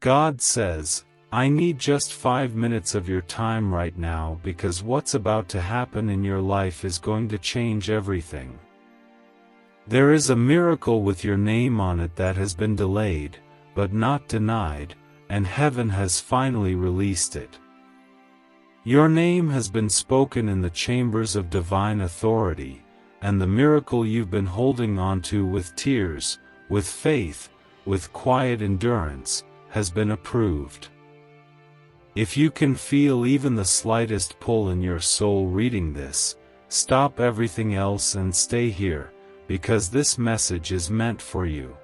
God says, I need just 5 minutes of your time right now because what's about to happen in your life is going to change everything. There is a miracle with your name on it that has been delayed, but not denied, and heaven has finally released it. Your name has been spoken in the chambers of divine authority, and the miracle you've been holding on to with tears, with faith, with quiet endurance, has been approved. If you can feel even the slightest pull in your soul reading this, stop everything else and stay here, because this message is meant for you.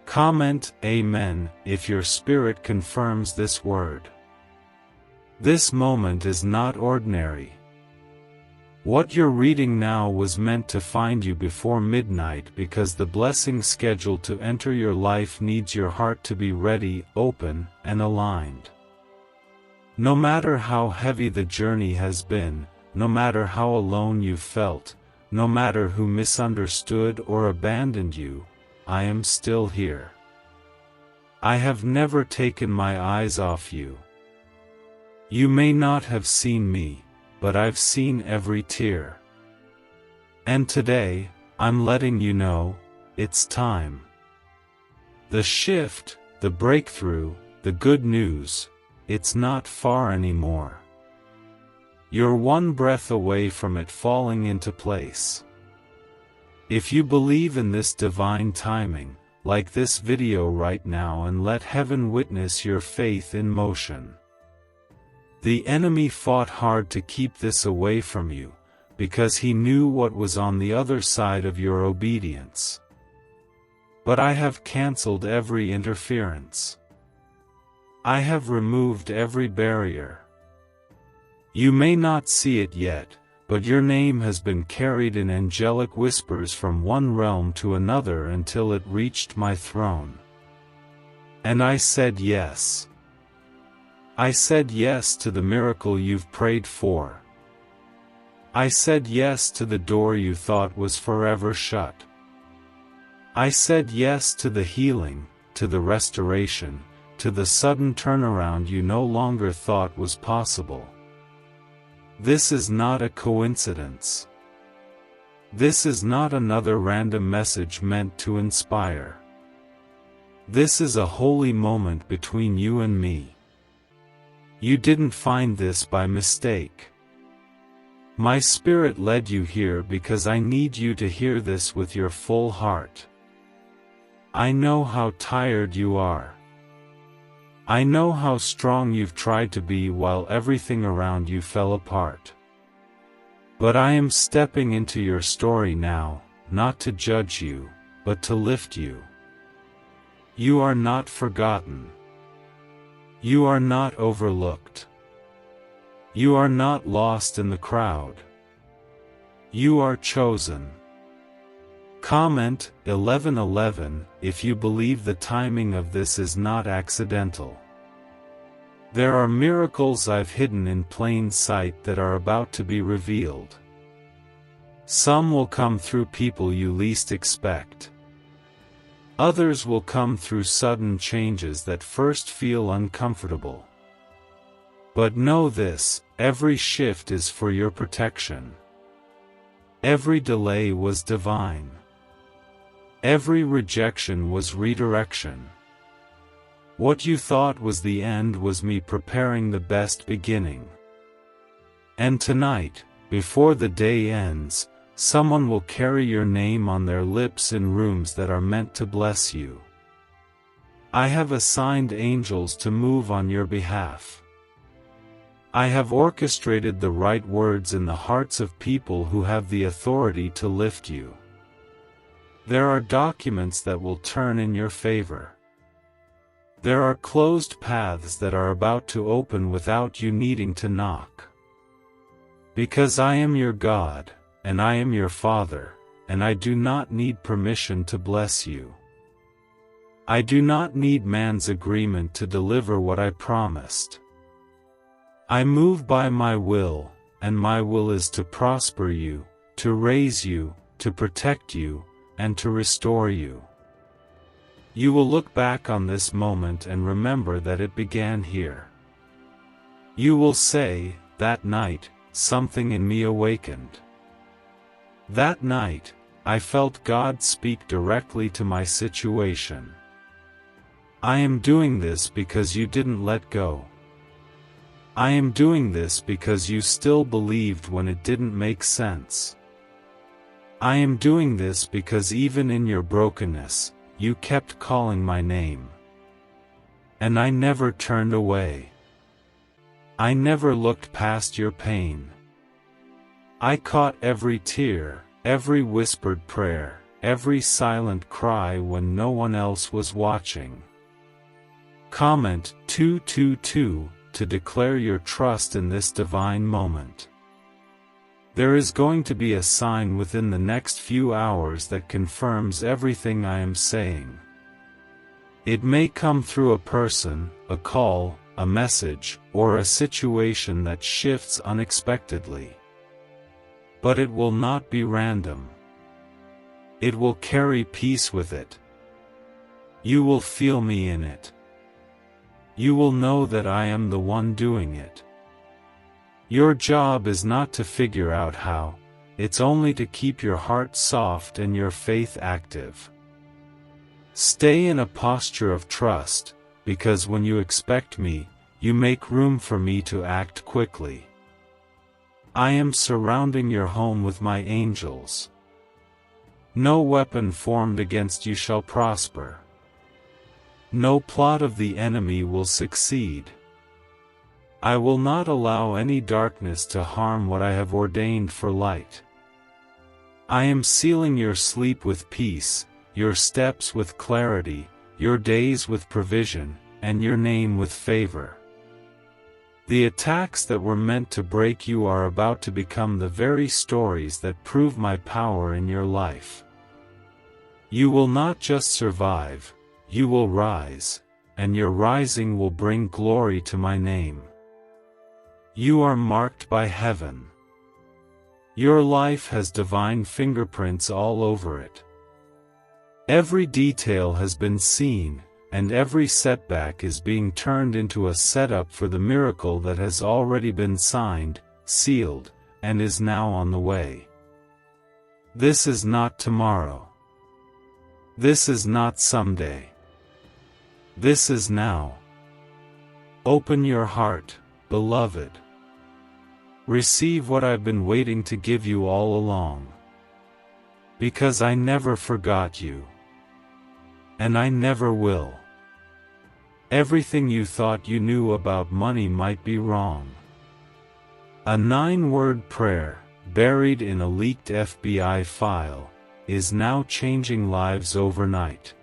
Comment Amen if your spirit confirms this word. This moment is not ordinary. What you're reading now was meant to find you before midnight because the blessing scheduled to enter your life needs your heart to be ready, open, and aligned. No matter how heavy the journey has been, no matter how alone you've felt, no matter who misunderstood or abandoned you, I am still here. I have never taken my eyes off you. You may not have seen me, but I've seen every tear. And today, I'm letting you know, it's time. The shift, the breakthrough, the good news, it's not far anymore. You're one breath away from it falling into place. If you believe in this divine timing, like this video right now and let heaven witness your faith in motion. The enemy fought hard to keep this away from you, because he knew what was on the other side of your obedience. But I have cancelled every interference. I have removed every barrier. You may not see it yet, but your name has been carried in angelic whispers from one realm to another until it reached my throne. And I said yes. I said yes to the miracle you've prayed for. I said yes to the door you thought was forever shut. I said yes to the healing, to the restoration, to the sudden turnaround you no longer thought was possible. This is not a coincidence. This is not another random message meant to inspire. This is a holy moment between you and me. You didn't find this by mistake. My spirit led you here because I need you to hear this with your full heart. I know how tired you are. I know how strong you've tried to be while everything around you fell apart. But I am stepping into your story now, not to judge you, but to lift you. You are not forgotten. You are not overlooked. You are not lost in the crowd. You are chosen. Comment 11:11 if you believe the timing of this is not accidental. There are miracles I've hidden in plain sight that are about to be revealed. Some will come through people you least expect. Others will come through sudden changes that first feel uncomfortable. But know this, every shift is for your protection. Every delay was divine. Every rejection was redirection. What you thought was the end was me preparing the best beginning. And tonight, before the day ends, someone will carry your name on their lips in rooms that are meant to bless you. I have assigned angels to move on your behalf. I have orchestrated the right words in the hearts of people who have the authority to lift you. There are documents that will turn in your favor. There are closed paths that are about to open without you needing to knock. Because I am your God, and I am your Father, and I do not need permission to bless you. I do not need man's agreement to deliver what I promised. I move by my will, and my will is to prosper you, to raise you, to protect you, and to restore you. You will look back on this moment and remember that it began here. You will say, that night, something in me awakened. That night, I felt God speak directly to my situation. I am doing this because you didn't let go. I am doing this because you still believed when it didn't make sense. I am doing this because even in your brokenness, you kept calling my name. And I never turned away. I never looked past your pain. I caught every tear, every whispered prayer, every silent cry when no one else was watching. Comment 222 to declare your trust in this divine moment. There is going to be a sign within the next few hours that confirms everything I am saying. It may come through a person, a call, a message, or a situation that shifts unexpectedly. But it will not be random. It will carry peace with it. You will feel me in it. You will know that I am the one doing it. Your job is not to figure out how, it's only to keep your heart soft and your faith active. Stay in a posture of trust, because when you expect me, you make room for me to act quickly. I am surrounding your home with my angels. No weapon formed against you shall prosper. No plot of the enemy will succeed. I will not allow any darkness to harm what I have ordained for light. I am sealing your sleep with peace, your steps with clarity, your days with provision, and your name with favor. The attacks that were meant to break you are about to become the very stories that prove my power in your life. You will not just survive, you will rise, and your rising will bring glory to my name. You are marked by heaven. Your life has divine fingerprints all over it. Every detail has been seen, and every setback is being turned into a setup for the miracle that has already been signed, sealed, and is now on the way. This is not tomorrow. This is not someday. This is now. Open your heart, beloved. Receive what I've been waiting to give you all along. Because I never forgot you. And I never will. Everything you thought you knew about money might be wrong. A 9-word prayer, buried in a leaked FBI file, is now changing lives overnight.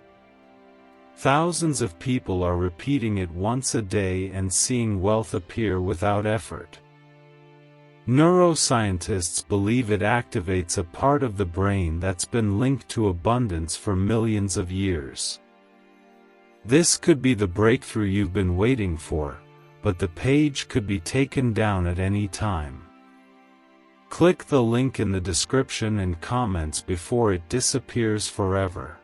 Thousands of people are repeating it once a day and seeing wealth appear without effort. Neuroscientists believe it activates a part of the brain that's been linked to abundance for millions of years. This could be the breakthrough you've been waiting for, but the page could be taken down at any time. Click the link in the description and comments before it disappears forever.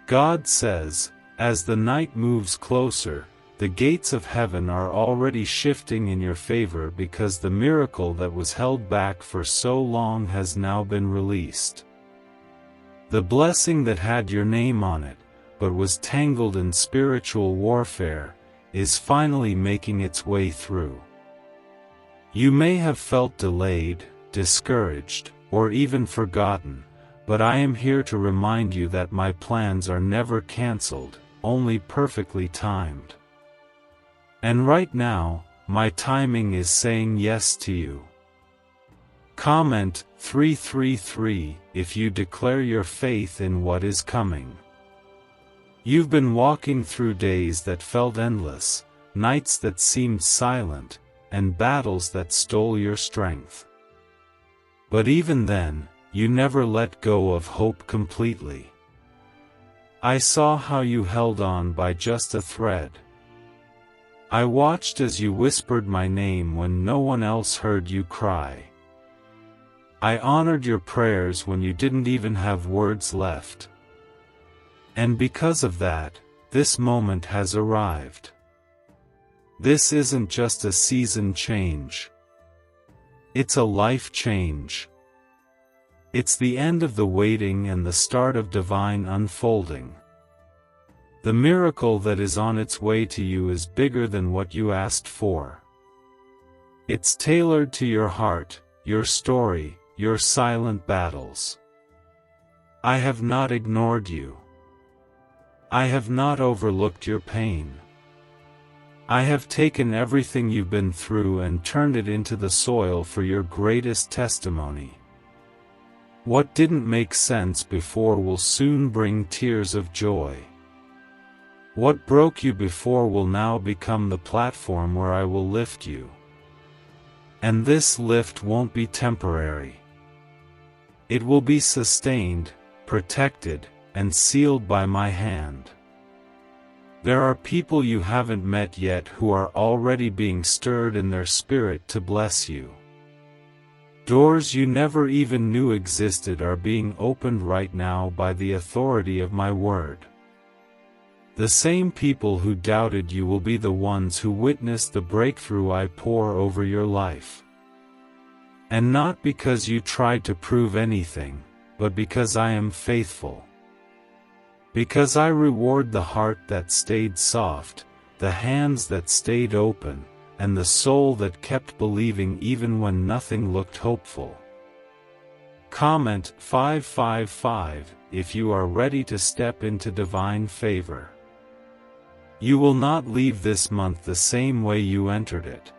God says, as the night moves closer, the gates of heaven are already shifting in your favor because the miracle that was held back for so long has now been released. The blessing that had your name on it, but was tangled in spiritual warfare, is finally making its way through. You may have felt delayed, discouraged, or even forgotten, but I am here to remind you that my plans are never canceled, only perfectly timed. And right now, my timing is saying yes to you. Comment 333 if you declare your faith in what is coming. You've been walking through days that felt endless, nights that seemed silent, and battles that stole your strength. But even then, you never let go of hope completely. I saw how you held on by just a thread. I watched as you whispered my name when no one else heard you cry. I honored your prayers when you didn't even have words left. And because of that, this moment has arrived. This isn't just a season change. It's a life change. It's the end of the waiting and the start of divine unfolding. The miracle that is on its way to you is bigger than what you asked for. It's tailored to your heart, your story, your silent battles. I have not ignored you. I have not overlooked your pain. I have taken everything you've been through and turned it into the soil for your greatest testimony. What didn't make sense before will soon bring tears of joy. What broke you before will now become the platform where I will lift you. And this lift won't be temporary. It will be sustained, protected, and sealed by my hand. There are people you haven't met yet who are already being stirred in their spirit to bless you. Doors you never even knew existed are being opened right now by the authority of my word. The same people who doubted you will be the ones who witness the breakthrough I pour over your life. And not because you tried to prove anything, but because I am faithful. Because I reward the heart that stayed soft, the hands that stayed open, and the soul that kept believing even when nothing looked hopeful. Comment 555 if you are ready to step into divine favor. You will not leave this month the same way you entered it.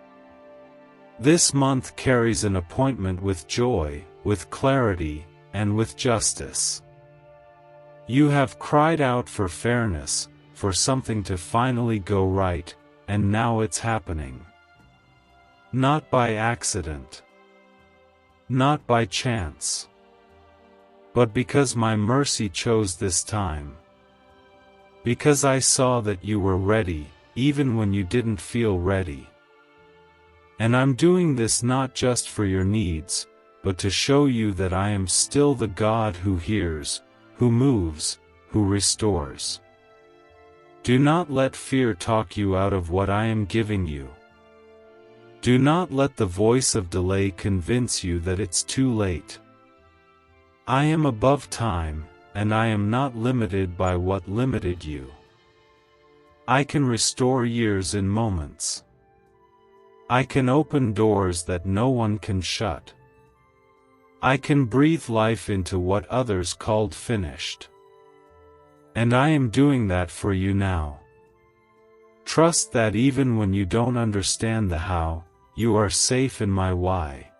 This month carries an appointment with joy, with clarity, and with justice. You have cried out for fairness, for something to finally go right, and now it's happening. Not by accident. Not by chance. But because my mercy chose this time. Because I saw that you were ready, even when you didn't feel ready. And I'm doing this not just for your needs, but to show you that I am still the God who hears, who moves, who restores. Do not let fear talk you out of what I am giving you. Do not let the voice of delay convince you that it's too late. I am above time, and I am not limited by what limited you. I can restore years in moments. I can open doors that no one can shut. I can breathe life into what others called finished. And I am doing that for you now. Trust that even when you don't understand the how, you are safe in my why.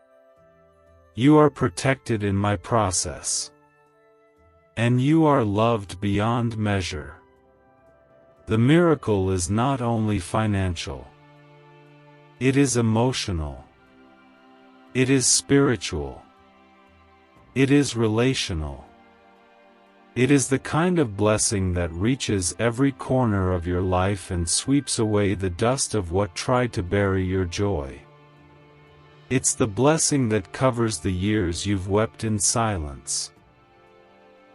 You are protected in my process. And you are loved beyond measure. The miracle is not only financial. It is emotional. It is spiritual. It is relational. It is the kind of blessing that reaches every corner of your life and sweeps away the dust of what tried to bury your joy. It's the blessing that covers the years you've wept in silence.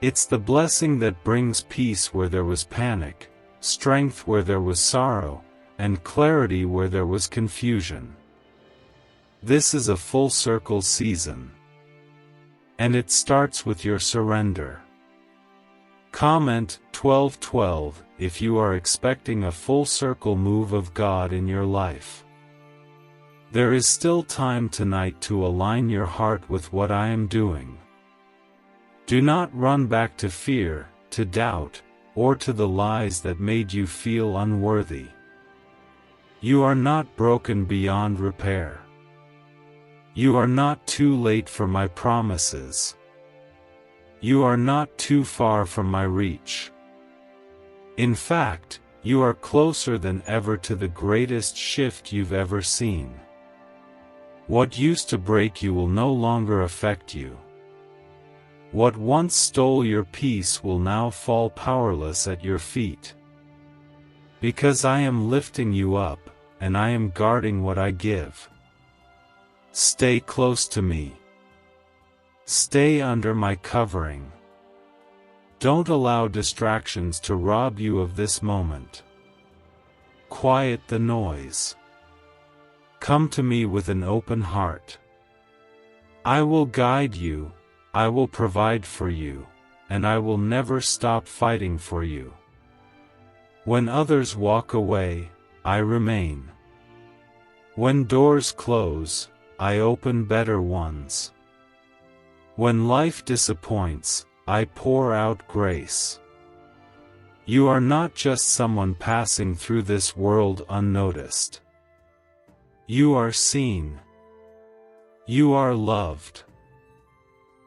It's the blessing that brings peace where there was panic, strength where there was sorrow, and clarity where there was confusion. This is a full circle season. And it starts with your surrender. Comment 1212 if you are expecting a full circle move of God in your life. There is still time tonight to align your heart with what I am doing. Do not run back to fear, to doubt, or to the lies that made you feel unworthy. You are not broken beyond repair. You are not too late for my promises. You are not too far from my reach. In fact, you are closer than ever to the greatest shift you've ever seen. What used to break you will no longer affect you. What once stole your peace will now fall powerless at your feet. Because I am lifting you up, and I am guarding what I give. Stay close to me. Stay under my covering. Don't allow distractions to rob you of this moment. Quiet the noise. Come to me with an open heart. I will guide you, I will provide for you, and I will never stop fighting for you. When others walk away, I remain. When doors close, I open better ones. When life disappoints, I pour out grace. You are not just someone passing through this world unnoticed. You are seen. You are loved.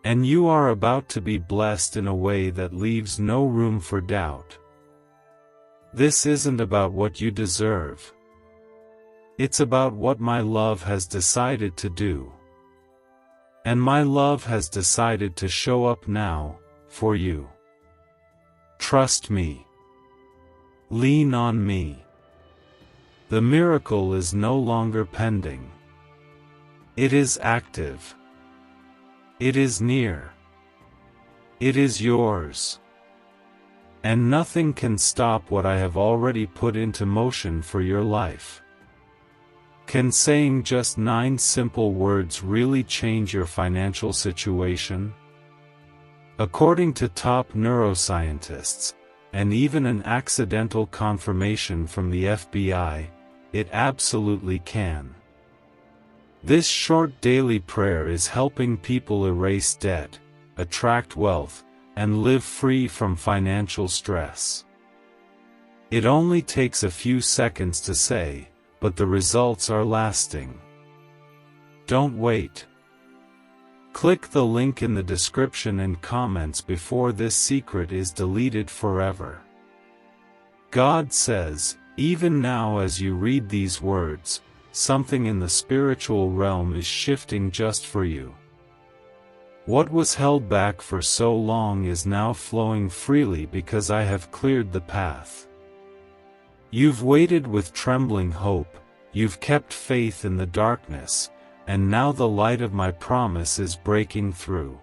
And you are about to be blessed in a way that leaves no room for doubt. This isn't about what you deserve. It's about what my love has decided to do. And my love has decided to show up now, for you. Trust me. Lean on me. The miracle is no longer pending. It is active. It is near. It is yours. And nothing can stop what I have already put into motion for your life. Can saying just 9 simple words really change your financial situation? According to top neuroscientists, and even an accidental confirmation from the FBI, it absolutely can. This short daily prayer is helping people erase debt, attract wealth, and live free from financial stress. It only takes a few seconds to say, but the results are lasting. Don't wait. Click the link in the description and comments before this secret is deleted forever. God says, even now as you read these words, something in the spiritual realm is shifting just for you. What was held back for so long is now flowing freely because I have cleared the path. You've waited with trembling hope, you've kept faith in the darkness, and now the light of my promise is breaking through.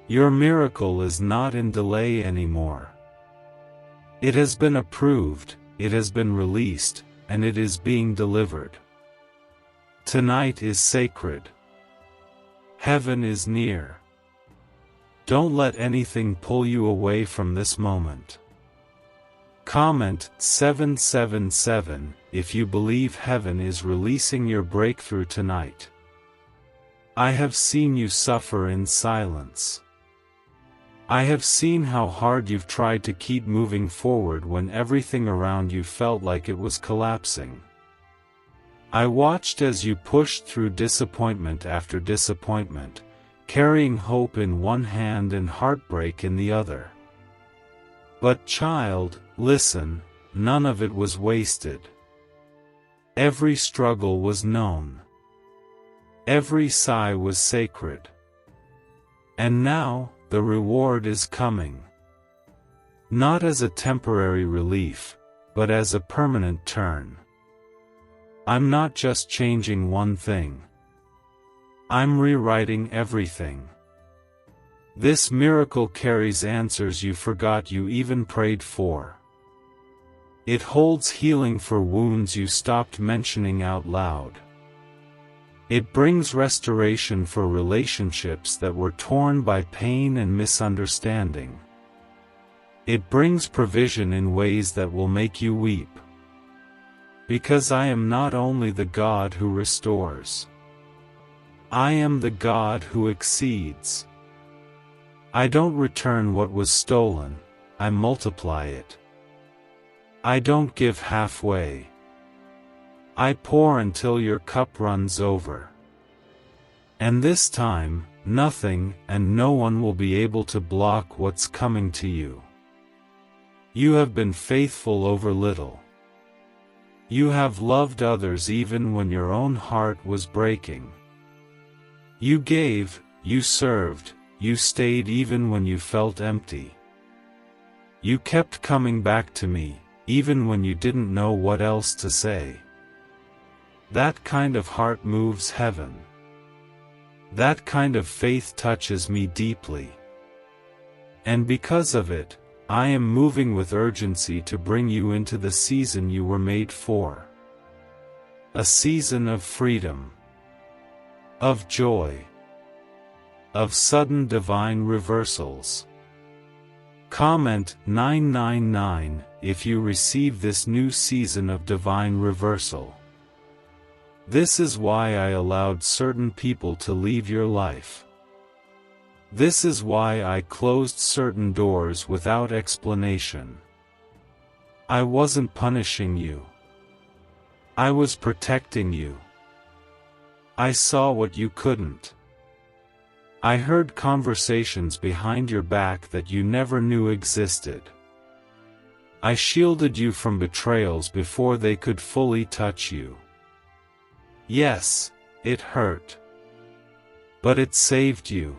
Your miracle is not in delay anymore. It has been approved, it has been released, and it is being delivered. Tonight is sacred. Heaven is near. Don't let anything pull you away from this moment. Comment 777 if you believe heaven is releasing your breakthrough tonight. I have seen you suffer in silence. I have seen how hard you've tried to keep moving forward when everything around you felt like it was collapsing. I watched as you pushed through disappointment after disappointment, carrying hope in one hand and heartbreak in the other. But child, listen, none of it was wasted. Every struggle was known. Every sigh was sacred. And now, the reward is coming. Not as a temporary relief, but as a permanent turn. I'm not just changing one thing. I'm rewriting everything. This miracle carries answers you forgot you even prayed for. It holds healing for wounds you stopped mentioning out loud. It brings restoration for relationships that were torn by pain and misunderstanding. It brings provision in ways that will make you weep. Because I am not only the God who restores. I am the God who exceeds. I don't return what was stolen, I multiply it. I don't give halfway. I pour until your cup runs over. And this time, nothing and no one will be able to block what's coming to you. You have been faithful over little. You have loved others even when your own heart was breaking. You gave, you served, you stayed even when you felt empty. You kept coming back to me, even when you didn't know what else to say. That kind of heart moves heaven. That kind of faith touches me deeply. And because of it, I am moving with urgency to bring you into the season you were made for. A season of freedom, of joy, of sudden divine reversals. Comment 999 if you receive this new season of divine reversal. This is why I allowed certain people to leave your life. This is why I closed certain doors without explanation. I wasn't punishing you. I was protecting you. I saw what you couldn't. I heard conversations behind your back that you never knew existed. I shielded you from betrayals before they could fully touch you. Yes, it hurt. But it saved you.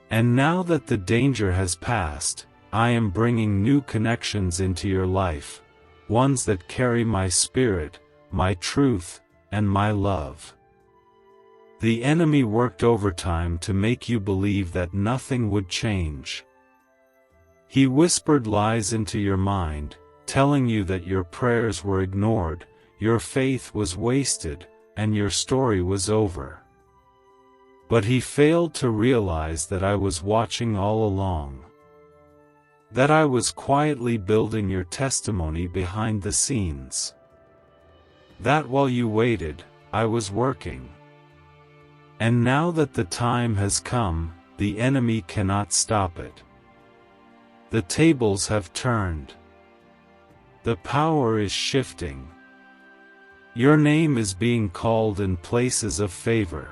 And now that the danger has passed, I am bringing new connections into your life, ones that carry my spirit, my truth, and my love. The enemy worked overtime to make you believe that nothing would change. He whispered lies into your mind, telling you that your prayers were ignored, your faith was wasted, and your story was over. But he failed to realize that I was watching all along. That I was quietly building your testimony behind the scenes. That while you waited, I was working. And now that the time has come, the enemy cannot stop it. The tables have turned. The power is shifting. Your name is being called in places of favor.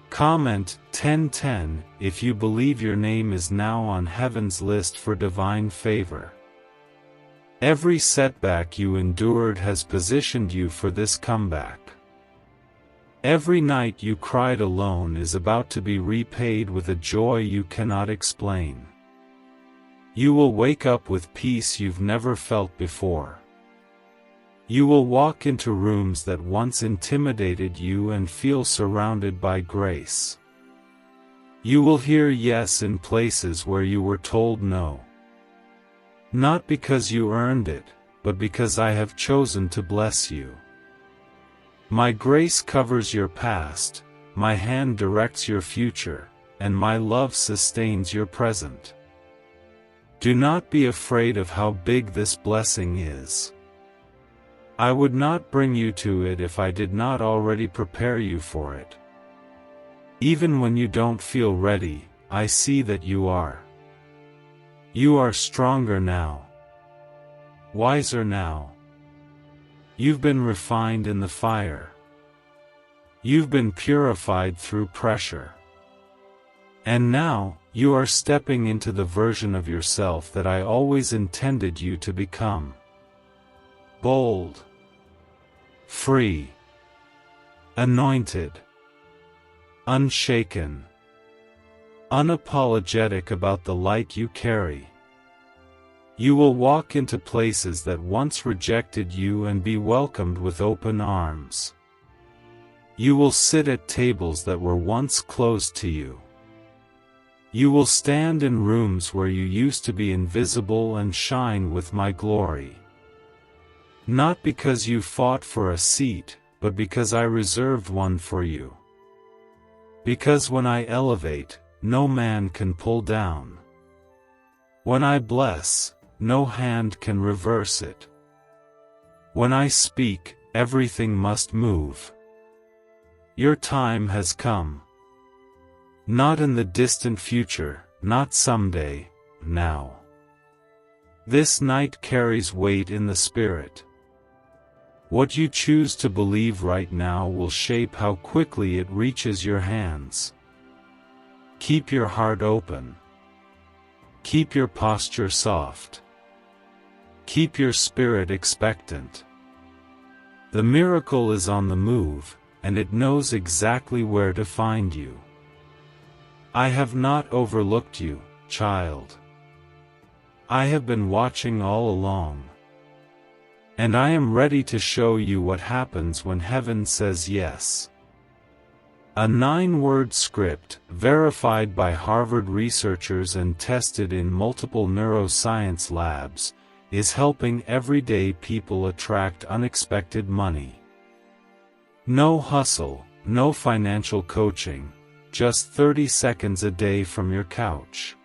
Comment 1010 if you believe your name is now on heaven's list for divine favor. Every setback you endured has positioned you for this comeback. Every night you cried alone is about to be repaid with a joy you cannot explain. You will wake up with peace you've never felt before. You will walk into rooms that once intimidated you and feel surrounded by grace. You will hear yes in places where you were told no. Not because you earned it, but because I have chosen to bless you. My grace covers your past, my hand directs your future, and my love sustains your present. Do not be afraid of how big this blessing is. I would not bring you to it if I did not already prepare you for it. Even when you don't feel ready, I see that you are. You are stronger now. Wiser now. You've been refined in the fire. You've been purified through pressure. And now, you are stepping into the version of yourself that I always intended you to become. Bold. Free. Anointed. Unshaken. Unapologetic about the light you carry. You will walk into places that once rejected you and be welcomed with open arms. You will sit at tables that were once closed to you. You will stand in rooms where you used to be invisible and shine with my glory. Not because you fought for a seat, but because I reserved one for you. Because when I elevate, no man can pull down. When I bless, no hand can reverse it. When I speak, everything must move. Your time has come. Not in the distant future, not someday, now. This night carries weight in the spirit. What you choose to believe right now will shape how quickly it reaches your hands. Keep your heart open. Keep your posture soft. Keep your spirit expectant. The miracle is on the move, and it knows exactly where to find you. I have not overlooked you, child. I have been watching all along. And I am ready to show you what happens when heaven says yes. A 9-word script, verified by Harvard researchers and tested in multiple neuroscience labs, is helping everyday people attract unexpected money. No hustle, no financial coaching, just 30 seconds a day from your couch.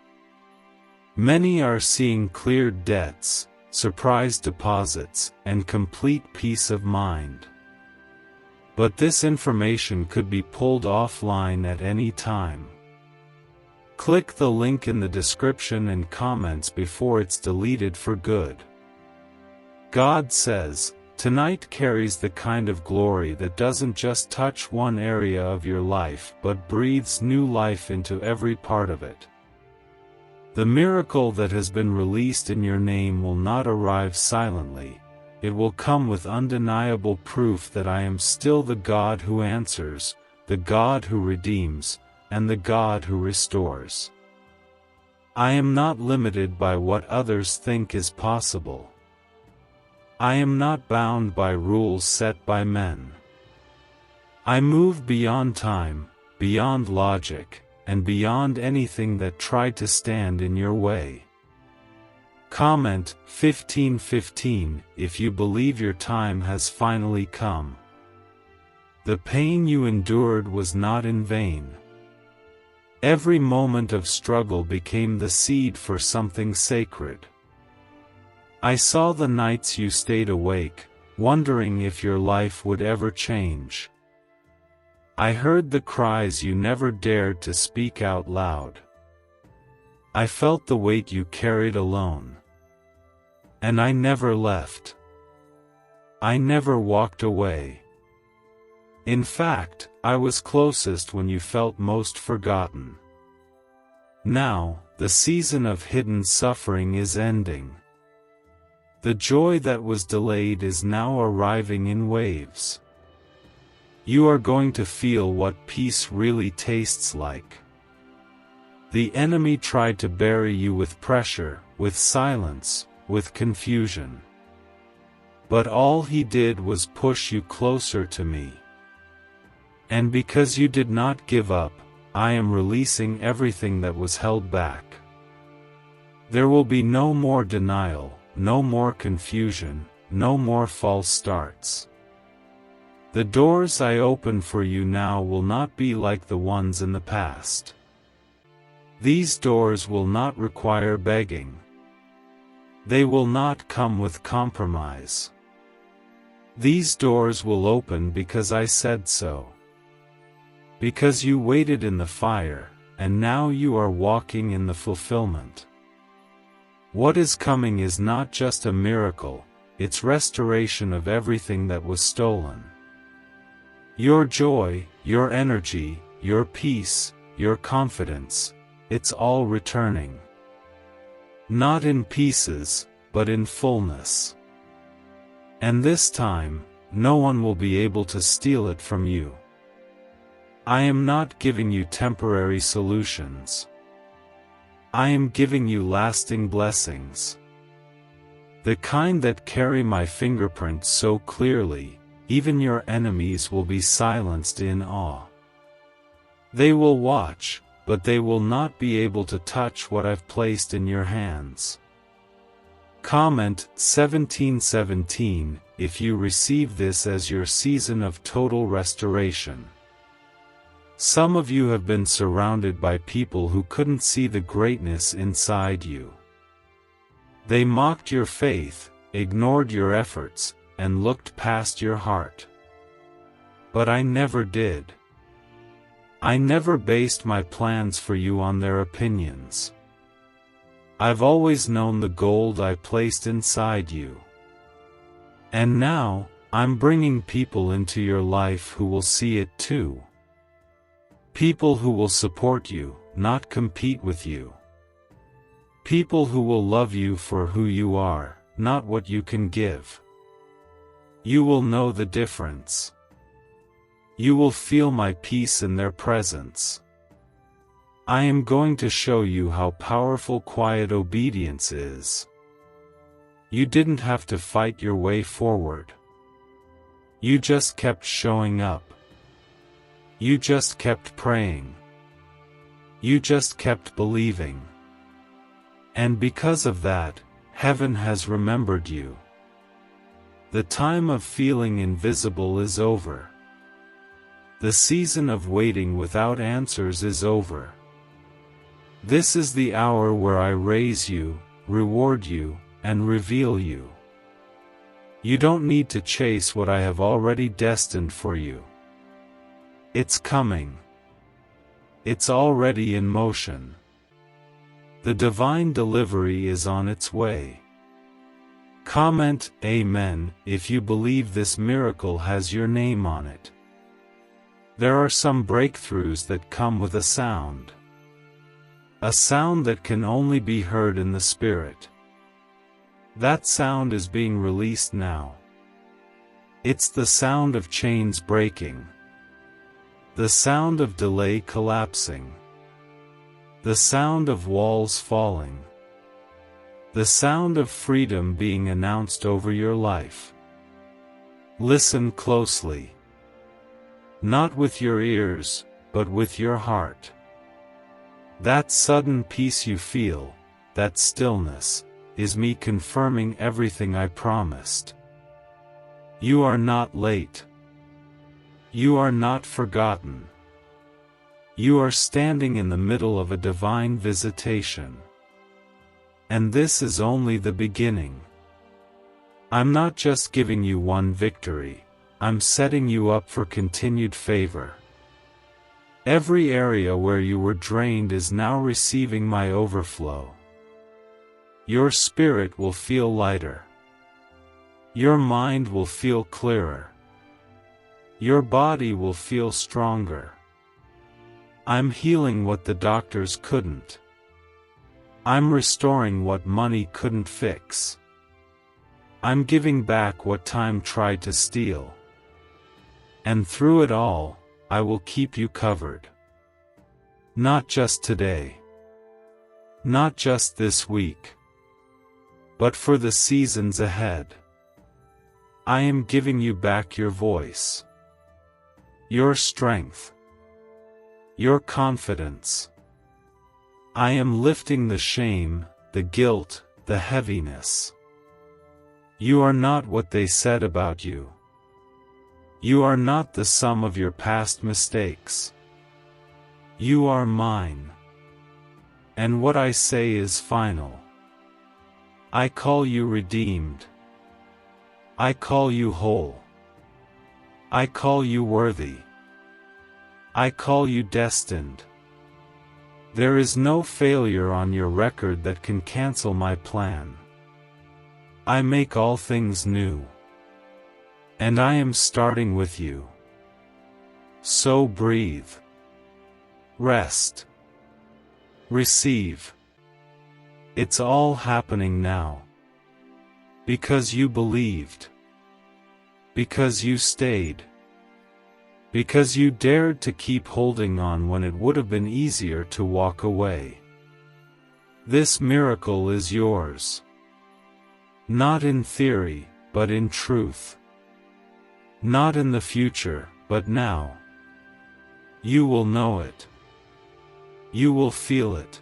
Many are seeing cleared debts, surprise deposits, and complete peace of mind. But this information could be pulled offline at any time. Click the link in the description and comments before it's deleted for good. God says, tonight carries the kind of glory that doesn't just touch one area of your life but breathes new life into every part of it. The miracle that has been released in your name will not arrive silently. It will come with undeniable proof that I am still the God who answers, the God who redeems, and the God who restores. I am not limited by what others think is possible. I am not bound by rules set by men. I move beyond time, beyond logic, and beyond anything that tried to stand in your way. Comment 1515 if you believe your time has finally come. The pain you endured was not in vain. Every moment of struggle became the seed for something sacred. I saw the nights you stayed awake, wondering if your life would ever change. I heard the cries you never dared to speak out loud. I felt the weight you carried alone. And I never left. I never walked away. In fact, I was closest when you felt most forgotten. Now, the season of hidden suffering is ending. The joy that was delayed is now arriving in waves. You are going to feel what peace really tastes like. The enemy tried to bury you with pressure, with silence, with confusion. But all he did was push you closer to me. And because you did not give up, I am releasing everything that was held back. There will be no more denial, no more confusion, no more false starts. The doors I open for you now will not be like the ones in the past. These doors will not require begging. They will not come with compromise. These doors will open because I said so. Because you waited in the fire, and now you are walking in the fulfillment. What is coming is not just a miracle, it's restoration of everything that was stolen. Your joy, your energy, your peace, your confidence, it's all returning. Not in pieces, but in fullness. And this time, no one will be able to steal it from you. I am not giving you temporary solutions. I am giving you lasting blessings. The kind that carry my fingerprint so clearly, even your enemies will be silenced in awe. They will watch, but they will not be able to touch what I've placed in your hands. Comment 1717 if you receive this as your season of total restoration. Some of you have been surrounded by people who couldn't see the greatness inside you. They mocked your faith, ignored your efforts, and looked past your heart. But I never did. I never based my plans for you on their opinions. I've always known the gold I placed inside you. And now, I'm bringing people into your life who will see it too. People who will support you, not compete with you. People who will love you for who you are, not what you can give. You will know the difference. You will feel my peace in their presence. I am going to show you how powerful quiet obedience is. You didn't have to fight your way forward. You just kept showing up. You just kept praying. You just kept believing. And because of that, heaven has remembered you. The time of feeling invisible is over. The season of waiting without answers is over. This is the hour where I raise you, reward you, and reveal you. You don't need to chase what I have already destined for you. It's coming. It's already in motion. The divine delivery is on its way. Comment Amen if you believe this miracle has your name on it. There are some breakthroughs that come with a sound. A sound that can only be heard in the Spirit. That sound is being released now. It's the sound of chains breaking. The sound of delay collapsing. The sound of walls falling. The sound of freedom being announced over your life. Listen closely. Not with your ears, but with your heart. That sudden peace you feel, that stillness, is me confirming everything I promised. You are not late. You are not forgotten. You are standing in the middle of a divine visitation. And this is only the beginning. I'm not just giving you one victory, I'm setting you up for continued favor. Every area where you were drained is now receiving my overflow. Your spirit will feel lighter. Your mind will feel clearer. Your body will feel stronger. I'm healing what the doctors couldn't. I'm restoring what money couldn't fix. I'm giving back what time tried to steal. And through it all, I will keep you covered. Not just today. Not just this week. But for the seasons ahead. I am giving you back your voice. Your strength. Your confidence. I am lifting the shame, the guilt, the heaviness. You are not what they said about you. You are not the sum of your past mistakes. You are mine. And what I say is final. I call you redeemed. I call you whole. I call you worthy. I call you destined. There is no failure on your record that can cancel my plan. I make all things new. And I am starting with you. So breathe. Rest. Receive. It's all happening now. Because you believed. Because you stayed. Because you dared to keep holding on when it would have been easier to walk away. This miracle is yours. Not in theory, but in truth. Not in the future, but now. You will know it. You will feel it.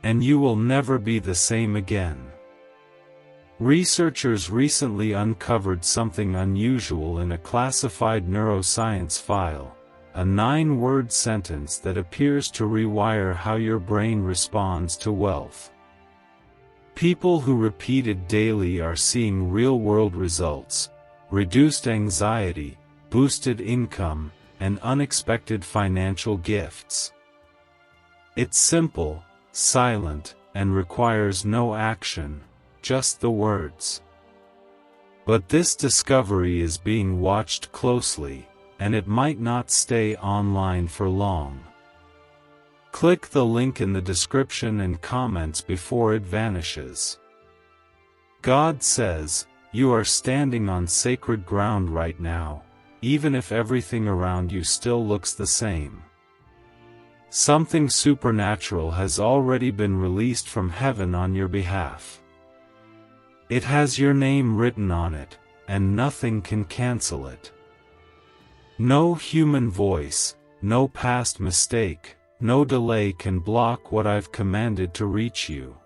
And you will never be the same again. Researchers recently uncovered something unusual in a classified neuroscience file, a 9-word sentence that appears to rewire how your brain responds to wealth. People who repeat it daily are seeing real-world results, reduced anxiety, boosted income, and unexpected financial gifts. It's simple, silent, and requires no action. Just the words. But this discovery is being watched closely, and it might not stay online for long. Click the link in the description and comments before it vanishes. God says, you are standing on sacred ground right now, even if everything around you still looks the same. Something supernatural has already been released from heaven on your behalf. It has your name written on it, and nothing can cancel it. No human voice, no past mistake, no delay can block what I've commanded to reach you.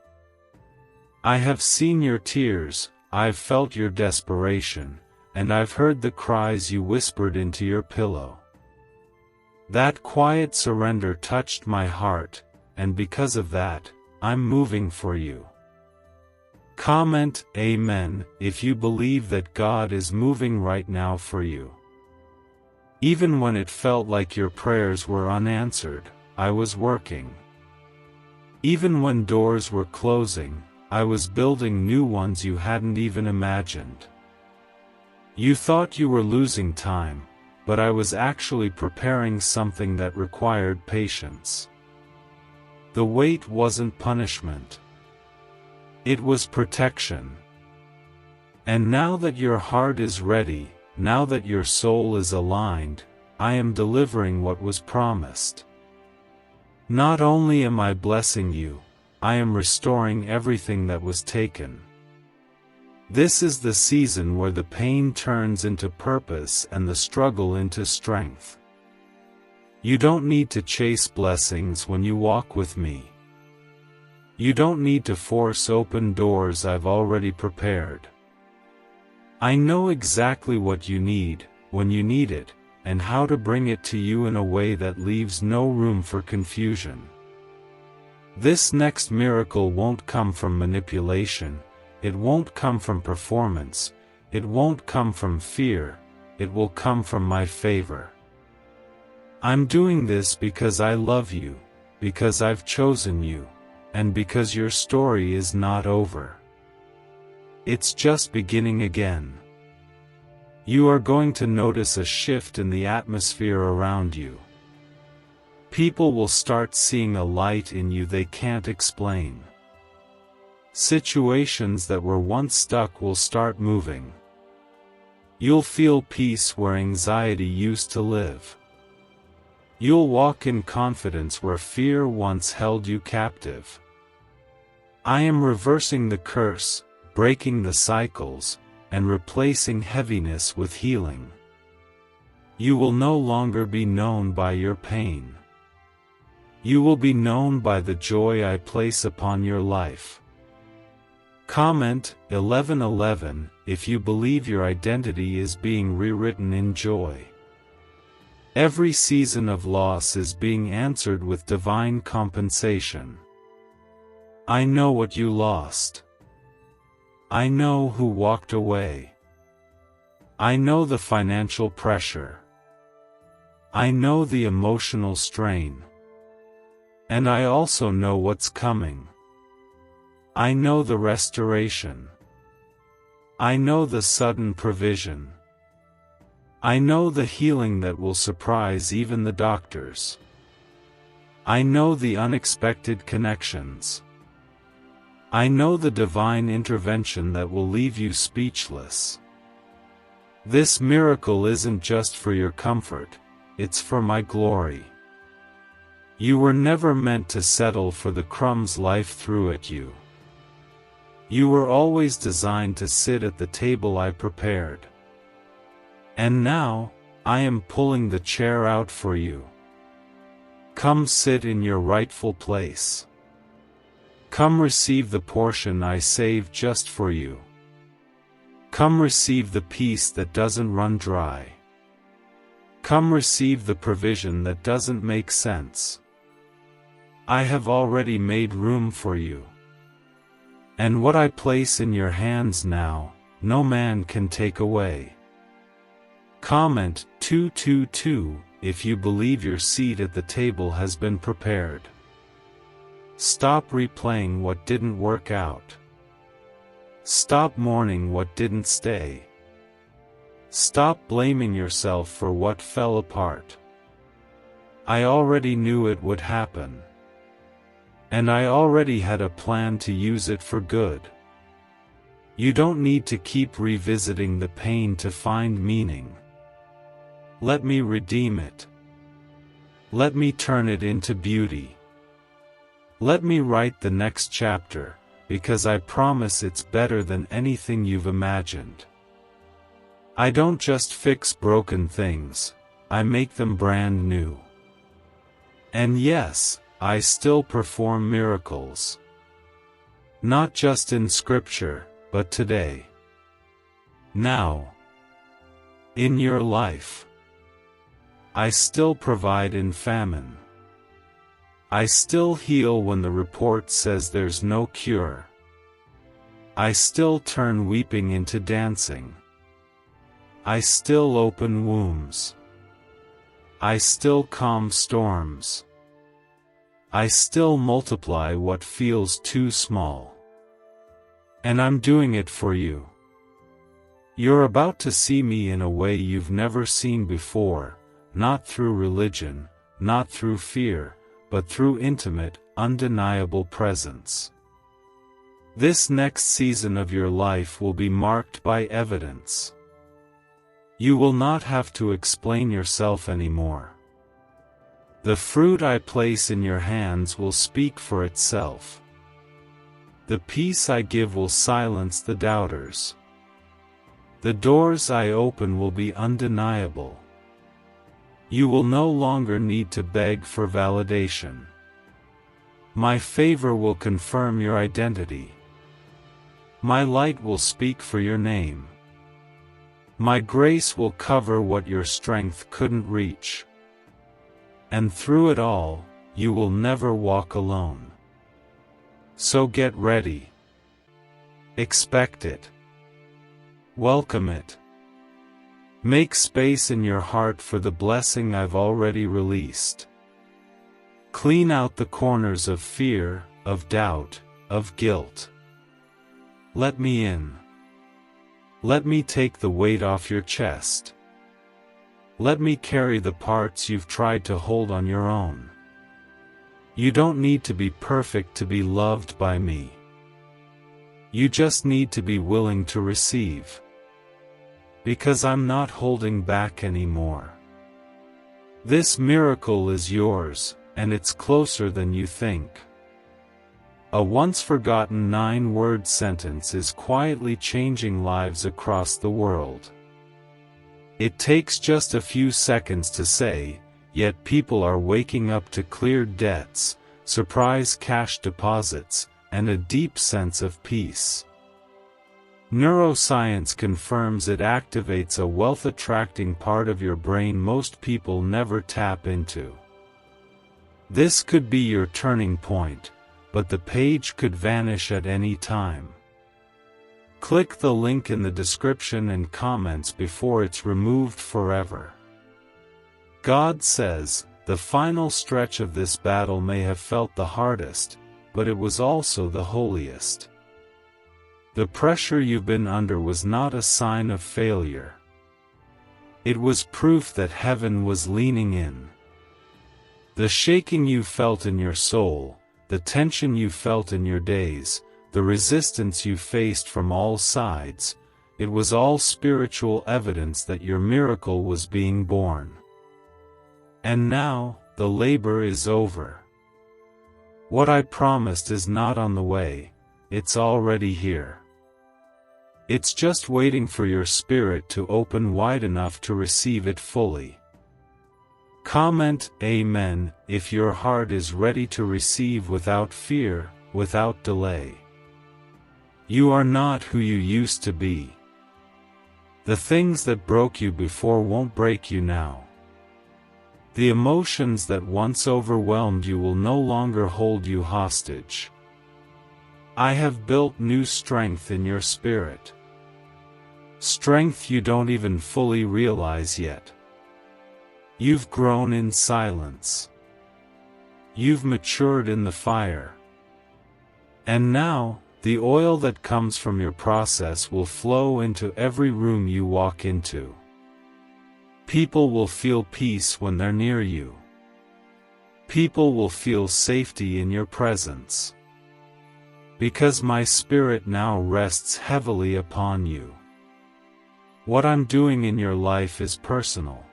I have seen your tears, I've felt your desperation, and I've heard the cries you whispered into your pillow. That quiet surrender touched my heart, and because of that, I'm moving for you. Comment Amen if you believe that God is moving right now for you. Even when it felt like your prayers were unanswered, I was working. Even when doors were closing, I was building new ones you hadn't even imagined. You thought you were losing time, but I was actually preparing something that required patience. The wait wasn't punishment. It was protection. And now that your heart is ready, now that your soul is aligned, I am delivering what was promised. Not only am I blessing you, I am restoring everything that was taken. This is the season where the pain turns into purpose and the struggle into strength. You don't need to chase blessings when you walk with me. You don't need to force open doors I've already prepared. I know exactly what you need, when you need it, and how to bring it to you in a way that leaves no room for confusion. This next miracle won't come from manipulation, it won't come from performance, it won't come from fear, it will come from my favor. I'm doing this because I love you, because I've chosen you, and because your story is not over. It's just beginning again. You are going to notice a shift in the atmosphere around you. People will start seeing a light in you they can't explain. Situations that were once stuck will start moving. You'll feel peace where anxiety used to live. You'll walk in confidence where fear once held you captive. I am reversing the curse, breaking the cycles, and replacing heaviness with healing. You will no longer be known by your pain. You will be known by the joy I place upon your life. Comment 11:11 if you believe your identity is being rewritten in joy. Every season of loss is being answered with divine compensation. I know what you lost. I know who walked away. I know the financial pressure. I know the emotional strain. And I also know what's coming. I know the restoration. I know the sudden provision. I know the healing that will surprise even the doctors. I know the unexpected connections. I know the divine intervention that will leave you speechless. This miracle isn't just for your comfort, it's for my glory. You were never meant to settle for the crumbs life threw at you. You were always designed to sit at the table I prepared. And now, I am pulling the chair out for you. Come sit in your rightful place. Come receive the portion I saved just for you. Come receive the peace that doesn't run dry. Come receive the provision that doesn't make sense. I have already made room for you. And what I place in your hands now, no man can take away. Comment 222 if you believe your seat at the table has been prepared. Stop replaying what didn't work out. Stop mourning what didn't stay. Stop blaming yourself for what fell apart. I already knew it would happen. And I already had a plan to use it for good. You don't need to keep revisiting the pain to find meaning. Let me redeem it. Let me turn it into beauty. Let me write the next chapter, because I promise it's better than anything you've imagined. I don't just fix broken things, I make them brand new. And yes, I still perform miracles. Not just in Scripture, but today. Now. In your life. I still provide in famine. I still heal when the report says there's no cure. I still turn weeping into dancing. I still open wombs. I still calm storms. I still multiply what feels too small. And I'm doing it for you. You're about to see me in a way you've never seen before, not through religion, not through fear, but through intimate, undeniable presence. This next season of your life will be marked by evidence. You will not have to explain yourself anymore. The fruit I place in your hands will speak for itself. The peace I give will silence the doubters. The doors I open will be undeniable. You will no longer need to beg for validation. My favor will confirm your identity. My light will speak for your name. My grace will cover what your strength couldn't reach. And through it all, you will never walk alone. So get ready. Expect it. Welcome it. Make space in your heart for the blessing I've already released. Clean out the corners of fear, of doubt, of guilt. Let me in. Let me take the weight off your chest. Let me carry the parts you've tried to hold on your own. You don't need to be perfect to be loved by me. You just need to be willing to receive. Because I'm not holding back anymore. This miracle is yours, and it's closer than you think. A once-forgotten 9-word sentence is quietly changing lives across the world. It takes just a few seconds to say, yet people are waking up to cleared debts, surprise cash deposits, and a deep sense of peace. Neuroscience confirms it activates a wealth-attracting part of your brain most people never tap into. This could be your turning point, but the page could vanish at any time. Click the link in the description and comments before it's removed forever. God says, the final stretch of this battle may have felt the hardest, but it was also the holiest. The pressure you've been under was not a sign of failure. It was proof that heaven was leaning in. The shaking you felt in your soul, the tension you felt in your days, the resistance you faced from all sides, it was all spiritual evidence that your miracle was being born. And now, the labor is over. What I promised is not on the way, it's already here. It's just waiting for your spirit to open wide enough to receive it fully. Comment Amen if your heart is ready to receive without fear, without delay. You are not who you used to be. The things that broke you before won't break you now. The emotions that once overwhelmed you will no longer hold you hostage. I have built new strength in your spirit. Strength you don't even fully realize yet. You've grown in silence. You've matured in the fire. And now, the oil that comes from your process will flow into every room you walk into. People will feel peace when they're near you. People will feel safety in your presence. Because my spirit now rests heavily upon you. What I'm doing in your life is personal.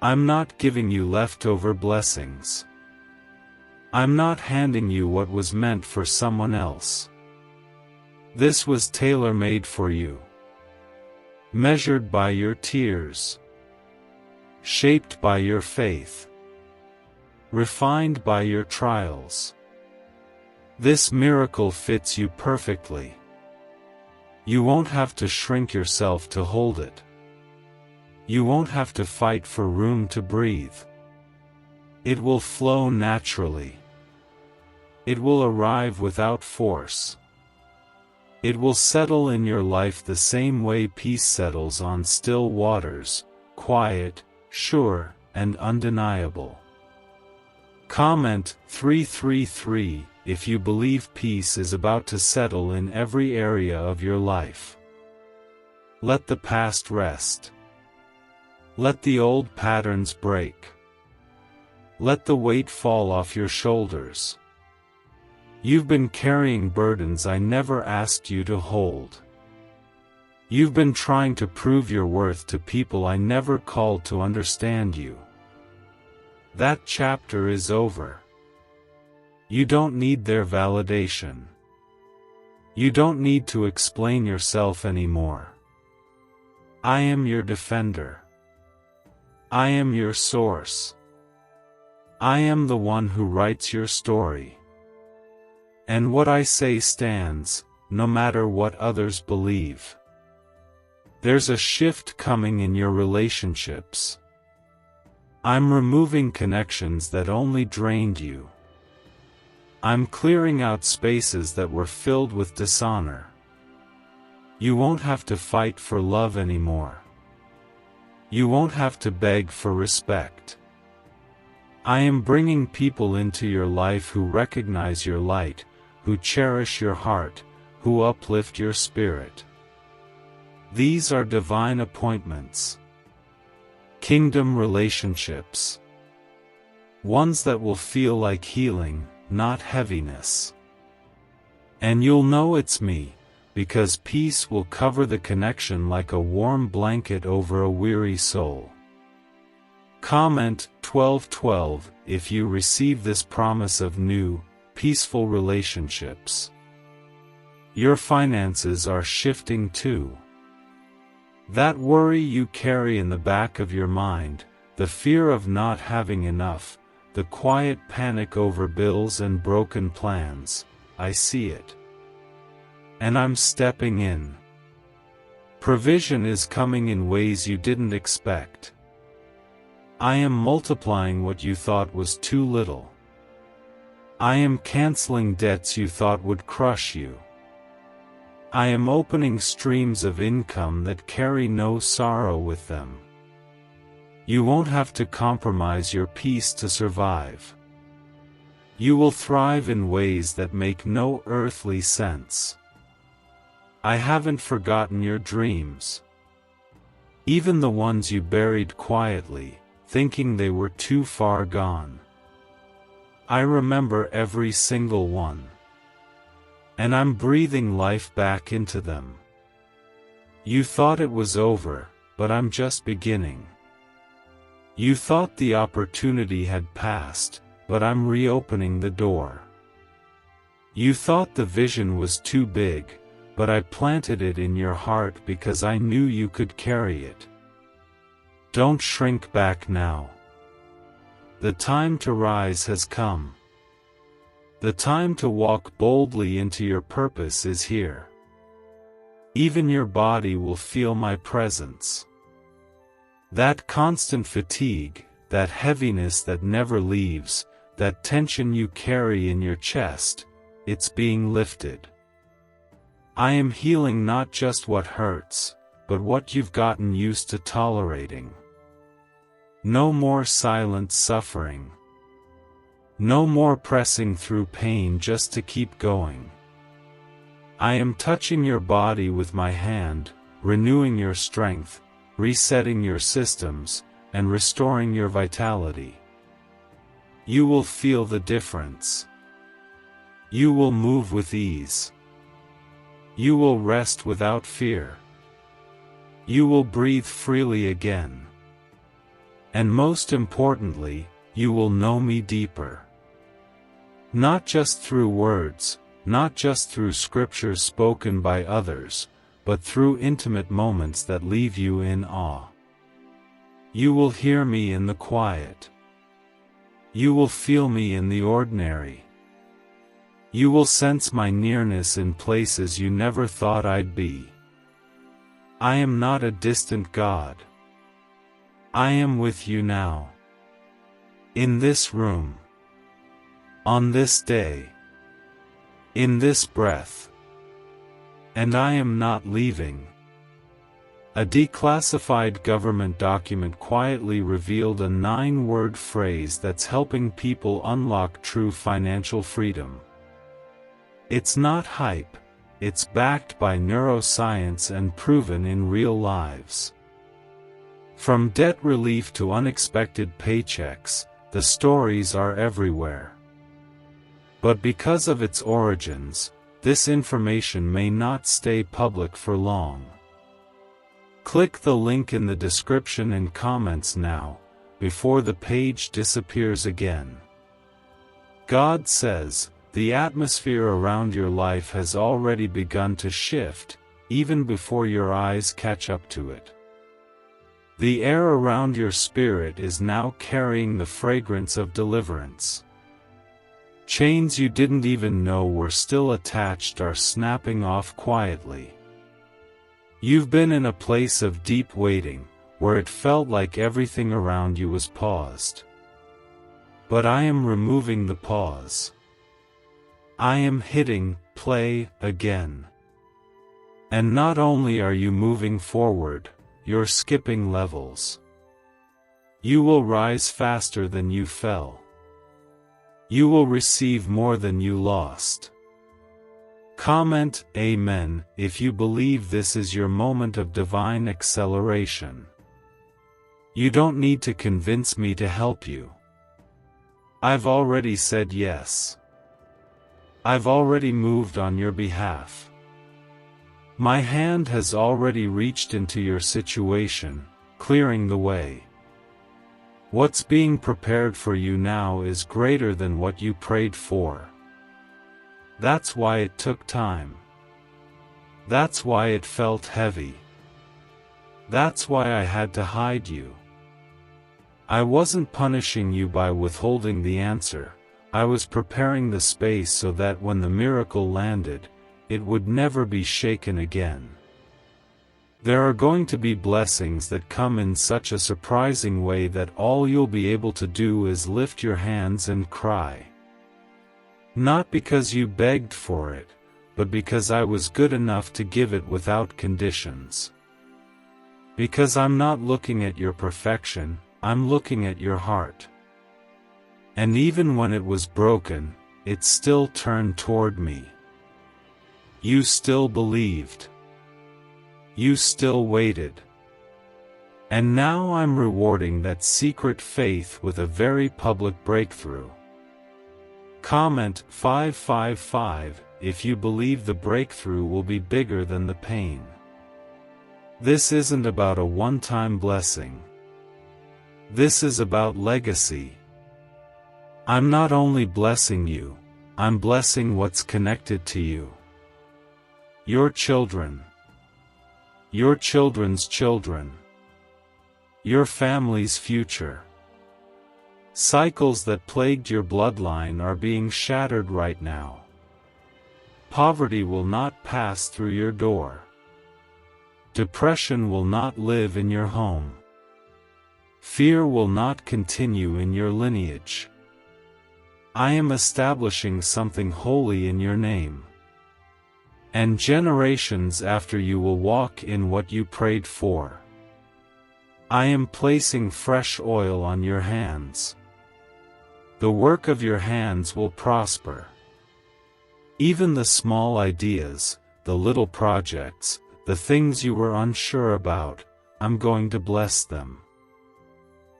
I'm not giving you leftover blessings. I'm not handing you what was meant for someone else. This was tailor-made for you. Measured by your tears. shaped by your faith, refined by your trials. This miracle fits you perfectly. You won't have to shrink yourself to hold it. You won't have to fight for room to breathe. It will flow naturally. It will arrive without force. It will settle in your life the same way peace settles on still waters, quiet, sure, and undeniable. Comment 333 if you believe peace is about to settle in every area of your life. Let the past rest. Let the old patterns break. Let the weight fall off your shoulders. You've been carrying burdens I never asked you to hold. You've been trying to prove your worth to people I never called to understand you. That chapter is over. You don't need their validation. You don't need to explain yourself anymore. I am your defender. I am your source. I am the one who writes your story. And what I say stands, no matter what others believe. There's a shift coming in your relationships. I'm removing connections that only drained you. I'm clearing out spaces that were filled with dishonor. You won't have to fight for love anymore. You won't have to beg for respect. I am bringing people into your life who recognize your light, who cherish your heart, who uplift your spirit. These are divine appointments. Kingdom relationships. Ones that will feel like healing, not heaviness. And you'll know it's me, because peace will cover the connection like a warm blanket over a weary soul. Comment 1212 if you receive this promise of new, peaceful relationships. Your finances are shifting too. That worry you carry in the back of your mind, the fear of not having enough, the quiet panic over bills and broken plans, I see it. And I'm stepping in. Provision is coming in ways you didn't expect. I am multiplying what you thought was too little. I am canceling debts you thought would crush you. I am opening streams of income that carry no sorrow with them. You won't have to compromise your peace to survive. You will thrive in ways that make no earthly sense. I haven't forgotten your dreams. Even the ones you buried quietly, thinking they were too far gone. I remember every single one. And I'm breathing life back into them. You thought it was over, but I'm just beginning. You thought the opportunity had passed, but I'm reopening the door. You thought the vision was too big, but I planted it in your heart because I knew you could carry it. Don't shrink back now. The time to rise has come. The time to walk boldly into your purpose is here. Even your body will feel my presence. That constant fatigue, that heaviness that never leaves, that tension you carry in your chest, it's being lifted. I am healing not just what hurts, but what you've gotten used to tolerating. No more silent suffering. No more pressing through pain just to keep going. I am touching your body with my hand, renewing your strength, resetting your systems, and restoring your vitality. You will feel the difference. You will move with ease. You will rest without fear. You will breathe freely again. And most importantly, you will know me deeper. Not just through words, not just through scriptures spoken by others, but through intimate moments that leave you in awe. You will hear me in the quiet. You will feel me in the ordinary. You will sense my nearness in places you never thought I'd be. I am not a distant God. I am with you now. In this room. On this day. In this breath. And I am not leaving. A declassified government document quietly revealed a 9-word phrase that's helping people unlock true financial freedom. It's not hype, it's backed by neuroscience and proven in real lives. From debt relief to unexpected paychecks, the stories are everywhere. But because of its origins, this information may not stay public for long. Click the link in the description and comments now, before the page disappears again. God says, the atmosphere around your life has already begun to shift, even before your eyes catch up to it. The air around your spirit is now carrying the fragrance of deliverance. Chains you didn't even know were still attached are snapping off quietly. You've been in a place of deep waiting, where it felt like everything around you was paused. But I am removing the pause. I am hitting play again. And not only are you moving forward, you're skipping levels. You will rise faster than you fell. You will receive more than you lost. Comment Amen if you believe this is your moment of divine acceleration. You don't need to convince me to help you. I've already said yes. I've already moved on your behalf. My hand has already reached into your situation, clearing the way. What's being prepared for you now is greater than what you prayed for. That's why it took time. That's why it felt heavy. That's why I had to hide you. I wasn't punishing you by withholding the answer. I was preparing the space so that when the miracle landed, it would never be shaken again. There are going to be blessings that come in such a surprising way that all you'll be able to do is lift your hands and cry. Not because you begged for it, but because I was good enough to give it without conditions. Because I'm not looking at your perfection, I'm looking at your heart. And even when it was broken, it still turned toward me. You still believed. You still waited. And now I'm rewarding that secret faith with a very public breakthrough. Comment 555 if you believe the breakthrough will be bigger than the pain. This isn't about a one-time blessing. This is about legacy. I'm not only blessing you, I'm blessing what's connected to you. Your children. Your children's children. Your family's future. Cycles that plagued your bloodline are being shattered right now. Poverty will not pass through your door. Depression will not live in your home. Fear will not continue in your lineage. I am establishing something holy in your name. And generations after you will walk in what you prayed for. I am placing fresh oil on your hands. The work of your hands will prosper. Even the small ideas, the little projects, the things you were unsure about, I'm going to bless them.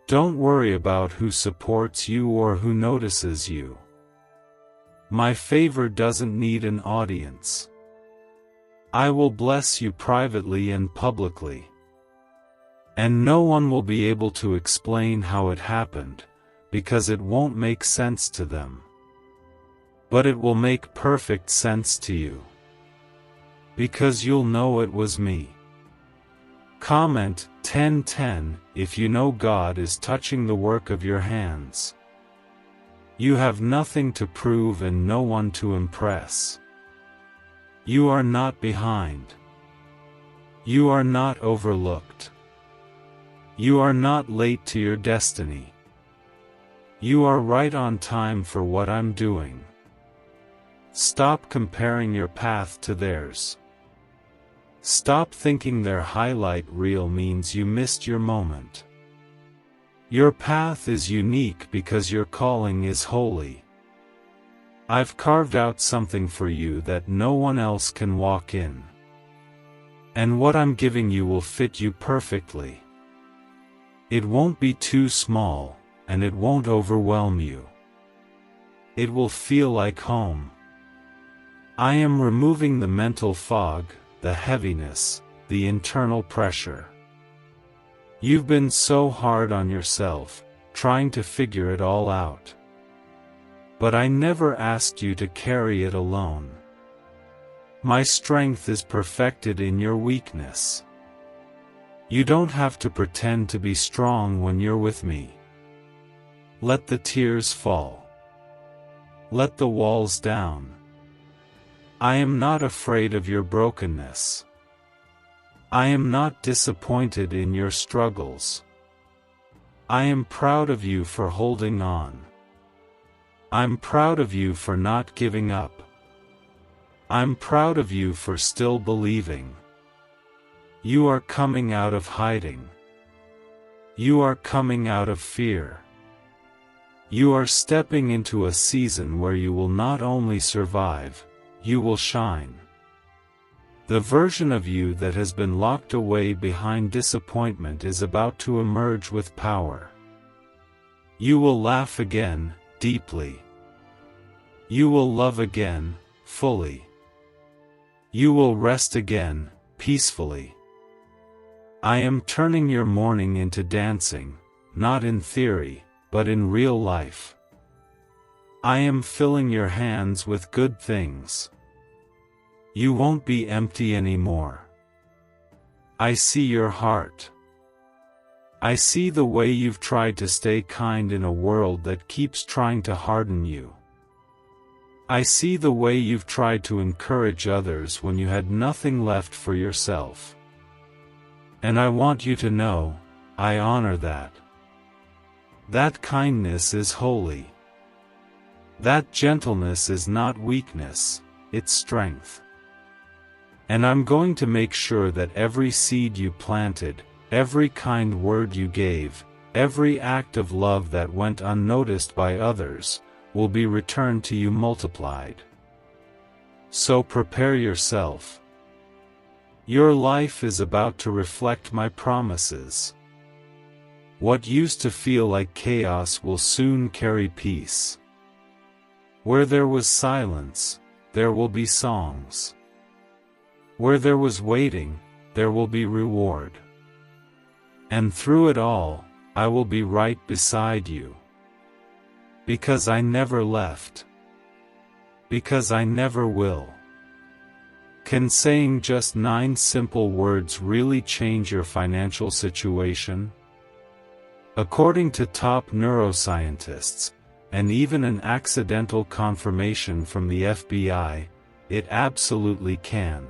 Don't worry about who supports you or who notices you. My favor doesn't need an audience. I will bless you privately and publicly. And no one will be able to explain how it happened, because it won't make sense to them. But it will make perfect sense to you. Because you'll know it was me. Comment 10:10 If you know God is touching the work of your hands, you have nothing to prove and no one to impress. You are not behind. You are not overlooked. You are not late to your destiny. You are right on time for what I'm doing. Stop comparing your path to theirs. Stop thinking their highlight reel means you missed your moment. Your path is unique because your calling is holy. I've carved out something for you that no one else can walk in. And what I'm giving you will fit you perfectly. It won't be too small, and it won't overwhelm you. It will feel like home. I am removing the mental fog, the heaviness, the internal pressure. You've been so hard on yourself, trying to figure it all out. But I never asked you to carry it alone. My strength is perfected in your weakness. You don't have to pretend to be strong when you're with me. Let the tears fall. Let the walls down. I am not afraid of your brokenness. I am not disappointed in your struggles. I am proud of you for holding on. I'm proud of you for not giving up. I'm proud of you for still believing. You are coming out of hiding. You are coming out of fear. You are stepping into a season where you will not only survive, you will shine. The version of you that has been locked away behind disappointment is about to emerge with power. You will laugh again, deeply. You will love again, fully. You will rest again, peacefully. I am turning your mourning into dancing, not in theory, but in real life. I am filling your hands with good things. You won't be empty anymore. I see your heart. I see the way you've tried to stay kind in a world that keeps trying to harden you. I see the way you've tried to encourage others when you had nothing left for yourself. And I want you to know, I honor that. That kindness is holy. That gentleness is not weakness, it's strength. And I'm going to make sure that every seed you planted, every kind word you gave, every act of love that went unnoticed by others, will be returned to you multiplied. So prepare yourself. Your life is about to reflect my promises. What used to feel like chaos will soon carry peace. Where there was silence, there will be songs. Where there was waiting, there will be reward. And through it all, I will be right beside you. Because I never left. Because I never will. Can saying just 9 simple words really change your financial situation? According to top neuroscientists, and even an accidental confirmation from the FBI, it absolutely can.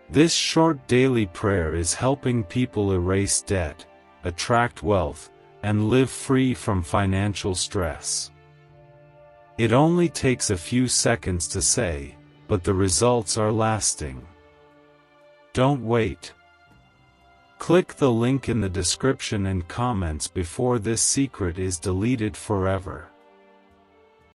This short daily prayer is helping people erase debt, attract wealth, and live free from financial stress. It only takes a few seconds to say, but the results are lasting. Don't wait. Click the link in the description and comments before this secret is deleted forever.